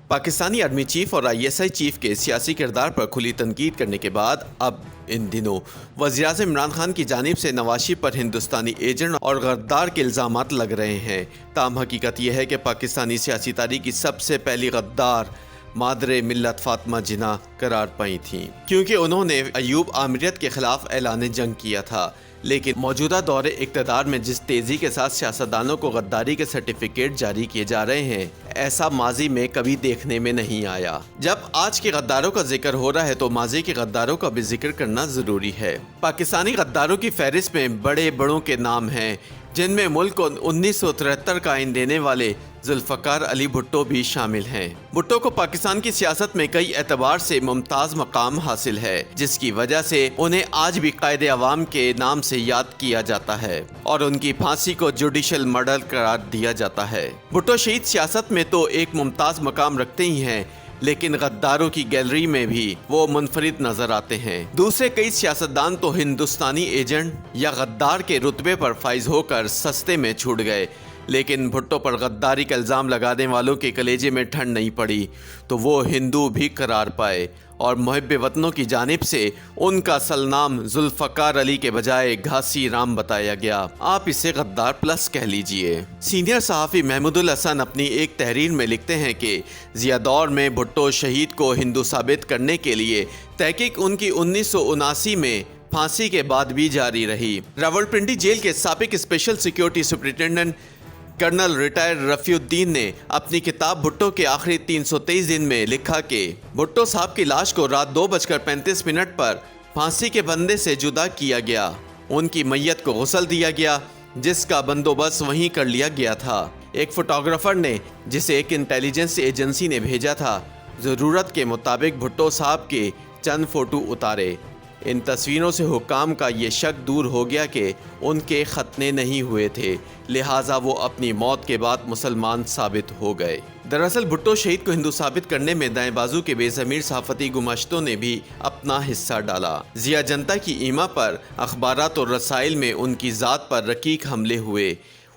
Pakistani army chief اور ISI chief کے سیاسی کردار پر کھلی تنقید کرنے کے بعد اب ان دنوں وزیراعظم عمران خان کی جانب سے نواز شریف پر ہندوستانی ایجنٹ اور غدار کے الزامات لگ رہے ہیں۔ تاہم حقیقت یہ ہے کہ پاکستانی سیاسی تاریخ کی سب سے پہلی غدار مادر ملت فاطمہ جناح قرار پائی تھیں، کیونکہ انہوں نے ایوب آمریت کے خلاف اعلان جنگ کیا تھا۔ لیکن موجودہ دور اقتدار میں جس تیزی کے ساتھ سیاستدانوں کو غداری کے سرٹیفکیٹ جاری کیے جا رہے ہیں، ایسا ماضی میں کبھی دیکھنے میں نہیں آیا۔ جب آج کے غداروں کا ذکر ہو رہا ہے تو ماضی کے غداروں کا بھی ذکر کرنا ضروری ہے۔ پاکستانی غداروں کی فہرست میں بڑے بڑوں کے نام ہیں، جن میں ملک کو 1973 کا آئین دینے والے ذوالفقار علی بھٹو بھی شامل ہیں۔ بھٹو کو پاکستان کی سیاست میں کئی اعتبار سے ممتاز مقام حاصل ہے، جس کی وجہ سے انہیں آج بھی قائد عوام کے نام سے یاد کیا جاتا ہے اور ان کی پھانسی کو جوڈیشل مرڈر قرار دیا جاتا ہے۔ بھٹو شہید سیاست میں تو ایک ممتاز مقام رکھتے ہی ہیں، لیکن غداروں کی گیلری میں بھی وہ منفرد نظر آتے ہیں۔ دوسرے کئی سیاستدان تو ہندوستانی ایجنٹ یا غدار کے رتبے پر فائز ہو کر سستے میں چھوٹ گئے، لیکن بھٹو پر غداری کا الزام لگانے والوں کے کلیجے میں ٹھنڈ نہیں پڑی تو وہ ہندو بھی قرار پائے اور محب وطنوں کی جانب سے ان کا اصل نام ذوالفقار علی کے بجائے گھاسی رام بتایا گیا۔ آپ اسے غدار پلس کہہ لیجئے۔ سینئر صحافی محمود الحسن اپنی ایک تحریر میں لکھتے ہیں کہ ضیاء دور میں بھٹو شہید کو ہندو ثابت کرنے کے لیے تحقیق ان کی 1979 میں پھانسی کے بعد بھی جاری رہی۔ راولپنڈی جیل کے سابق special security superintendent colonel retired Rafiuddin نے اپنی کتاب بھٹو کے آخری 323 دن میں لکھا کہ بھٹو صاحب کی لاش کو رات 2:35 پر پھانسی کے بندے سے جدا کیا گیا۔ ان کی میت کو غسل دیا گیا، جس کا بندوبست وہیں کر لیا گیا تھا۔ ایک فوٹوگرافر نے، جسے ایک انٹیلیجنس ایجنسی نے بھیجا تھا، ضرورت کے مطابق بھٹو صاحب کے چند فوٹو اتارے۔ ان تصویروں سے حکام کا یہ شک دور ہو گیا کہ ان کے ختنے نہیں ہوئے تھے، لہٰذا وہ اپنی موت کے بعد مسلمان ثابت ہو گئے۔ دراصل بھٹو شہید کو ہندو ثابت کرنے میں دائیں بازو کے بے ضمیر صحافتی گماشتوں نے بھی اپنا حصہ ڈالا۔ ضیاء جنتا کی ایما پر اخبارات اور رسائل میں ان کی ذات پر رقیق حملے ہوئے،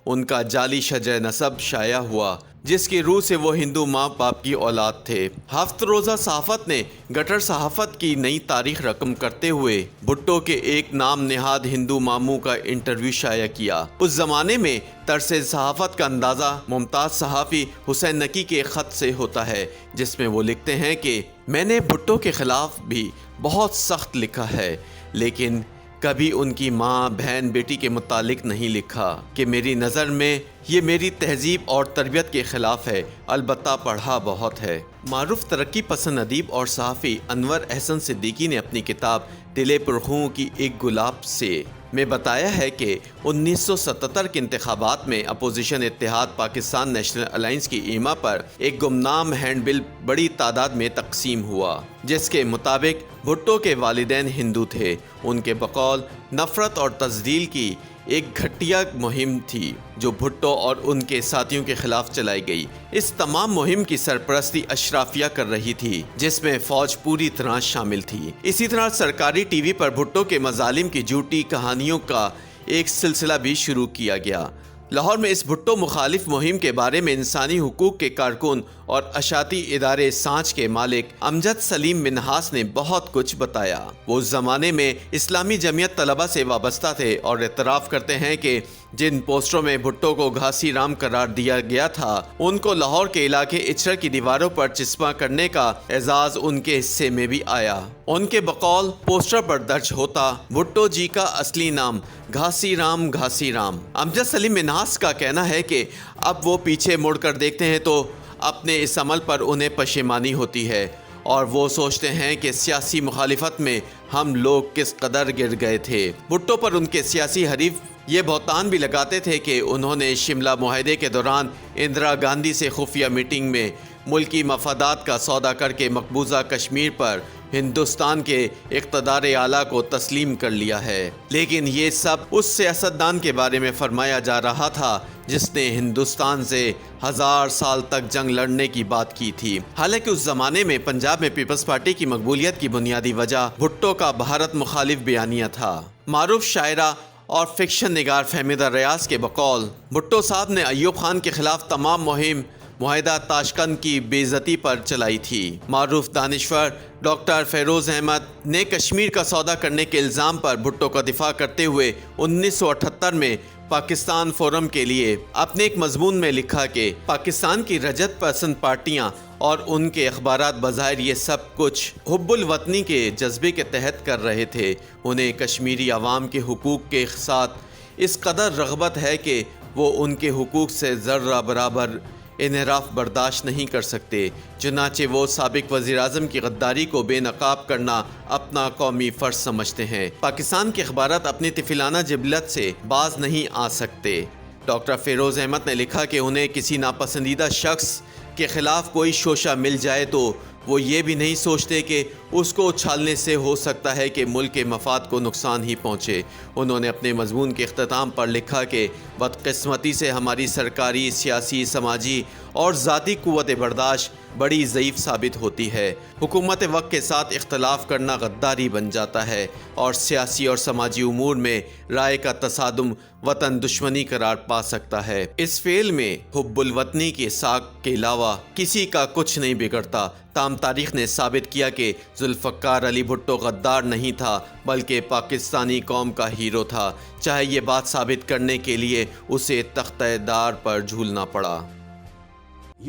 ان کا جعلی شجرہ نسب شائع ہوا، جس کی روح سے وہ ہندو ماں باپ کی اولاد تھے۔ ہفت روزہ صحافت نے گٹر صحافت کی نئی تاریخ رقم کرتے ہوئے بھٹو کے ایک نام نہاد ہندو ماموں کا انٹرویو شائع کیا۔ اس زمانے میں طرز صحافت کا اندازہ ممتاز صحافی حسین نقی کے خط سے ہوتا ہے، جس میں وہ لکھتے ہیں کہ میں نے بھٹو کے خلاف بھی بہت سخت لکھا ہے، لیکن کبھی ان کی ماں، بہن، بیٹی کے متعلق نہیں لکھا کہ میری نظر میں یہ میری تہذیب اور تربیت کے خلاف ہے، البتہ پڑھا بہت ہے۔ معروف ترقی پسند ادیب اور صحافی انور احسن صدیقی نے اپنی کتاب دل پرخوں کی ایک گلاب سے میں بتایا ہے کہ 1977 کے انتخابات میں اپوزیشن اتحاد پاکستان نیشنل الائنس کی ایما پر ایک گمنام ہینڈ بل بڑی تعداد میں تقسیم ہوا، جس کے مطابق بھٹو کے والدین ہندو تھے۔ ان کے بقول نفرت اور تزلیل کی ایک گھٹیا مہم تھی جو بھٹو اور ان کے ساتھیوں کے خلاف چلائی گئی۔ اس تمام مہم کی سرپرستی اشرافیہ کر رہی تھی، جس میں فوج پوری طرح شامل تھی۔ اسی طرح سرکاری ٹی وی پر بھٹو کے مظالم کی جھوٹی کہانیوں کا ایک سلسلہ بھی شروع کیا گیا۔ لاہور میں اس بھٹو مخالف مہم کے بارے میں انسانی حقوق کے کارکن اور اشاعتی ادارے سانچ کے مالک امجد سلیم منہاس نے بہت کچھ بتایا۔ وہ اس زمانے میں اسلامی جمعیت طلبہ سے وابستہ تھے اور اعتراف کرتے ہیں کہ جن پوسٹروں میں بھٹو کو گھاسی رام قرار دیا گیا تھا، ان کو لاہور کے علاقے اچرا کی دیواروں پر چسپاں کرنے کا اعزاز ان کے حصے میں بھی آیا۔ ان کے بقول پوسٹر پر درج ہوتا بھٹو جی کا اصلی نام گھاسی رام گھاسی رام۔ امجد سلیم منہاس کا کہنا ہے کہ اب وہ پیچھے مڑ کر دیکھتے ہیں تو اپنے اس عمل پر انہیں پشیمانی ہوتی ہے اور وہ سوچتے ہیں کہ سیاسی مخالفت میں ہم لوگ کس قدر گر گئے تھے۔ بھٹو پر ان کے سیاسی حریف یہ بہتان بھی لگاتے تھے کہ انہوں نے شملہ معاہدے کے دوران اندرا گاندھی سے خفیہ میٹنگ میں ملکی مفادات کا سودا کر کے مقبوضہ کشمیر پر ہندوستان کے اقتدار اعلیٰ کو تسلیم کر لیا ہے، لیکن یہ سب اس سیاستدان کے بارے میں فرمایا جا رہا تھا جس نے ہندوستان سے 1000 سال تک جنگ لڑنے کی بات کی تھی۔ حالانکہ اس زمانے میں پنجاب میں پیپلز پارٹی کی مقبولیت کی بنیادی وجہ بھٹو کا بھارت مخالف بیانیہ تھا۔ معروف شاعرہ اور فکشن نگار فہمیدہ ریاض کے بقول بھٹو صاحب نے ایوب خان کے خلاف تمام مہم معاہدہ تاشقند کی بے عزتی پر چلائی تھی۔ معروف دانشور ڈاکٹر فیروز احمد نے کشمیر کا سودا کرنے کے الزام پر بھٹو کا دفاع کرتے ہوئے 1978 میں پاکستان فورم کے لیے اپنے ایک مضمون میں لکھا کہ پاکستان کی رجت پسند پارٹیاں اور ان کے اخبارات بظاہر یہ سب کچھ حب الوطنی کے جذبے کے تحت کر رہے تھے۔ انہیں کشمیری عوام کے حقوق کے ساتھ اس قدر رغبت ہے کہ وہ ان کے حقوق سے ذرہ برابر انحراف برداشت نہیں کر سکتے، چنانچہ وہ سابق وزیر اعظم کی غداری کو بے نقاب کرنا اپنا قومی فرض سمجھتے ہیں۔ پاکستان کے اخبارات اپنی طفلانہ جبلت سے باز نہیں آ سکتے۔ ڈاکٹر فیروز احمد نے لکھا کہ انہیں کسی ناپسندیدہ شخص کے خلاف کوئی شوشہ مل جائے تو وہ یہ بھی نہیں سوچتے کہ اس کو اچھالنے سے ہو سکتا ہے کہ ملک کے مفاد کو نقصان ہی پہنچے۔ انہوں نے اپنے مضمون کے اختتام پر لکھا کہ بدقسمتی سے ہماری سرکاری، سیاسی، سماجی اور ذاتی قوت برداشت بڑی ضعیف ثابت ہوتی ہے۔ حکومت وقت کے ساتھ اختلاف کرنا غداری بن جاتا ہے اور سیاسی اور سماجی امور میں رائے کا تصادم وطن دشمنی قرار پا سکتا ہے۔ اس فعل میں حب الوطنی کے ساکھ کے علاوہ کسی کا کچھ نہیں بگڑتا۔ تاہم تاریخ نے ثابت کیا کہ ذوالفقار علی بھٹو غدار نہیں تھا بلکہ پاکستانی قوم کا ہیرو تھا، چاہے یہ بات ثابت کرنے کے لیے اسے تختہ دار پر جھولنا پڑا۔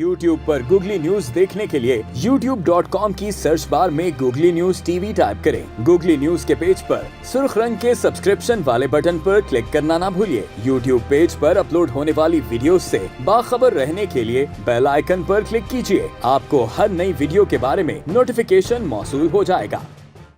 YouTube پر گوگلی نیوز دیکھنے کے لیے youtube.com کی سرچ بار میں googly news T V type کریں۔ گوگلی نیوز کے پیج پر سرخ رنگ کے سبسکرپشن والے بٹن پر کلک کرنا نہ بھولیے۔ YouTube پیج پر اپلوڈ ہونے والی ویڈیوز سے باخبر رہنے کے لیے بیل آئیکن پر کلک کیجیے۔ آپ کو ہر نئی ویڈیو کے بارے میں نوٹیفیکیشن موصول ہو جائے گا۔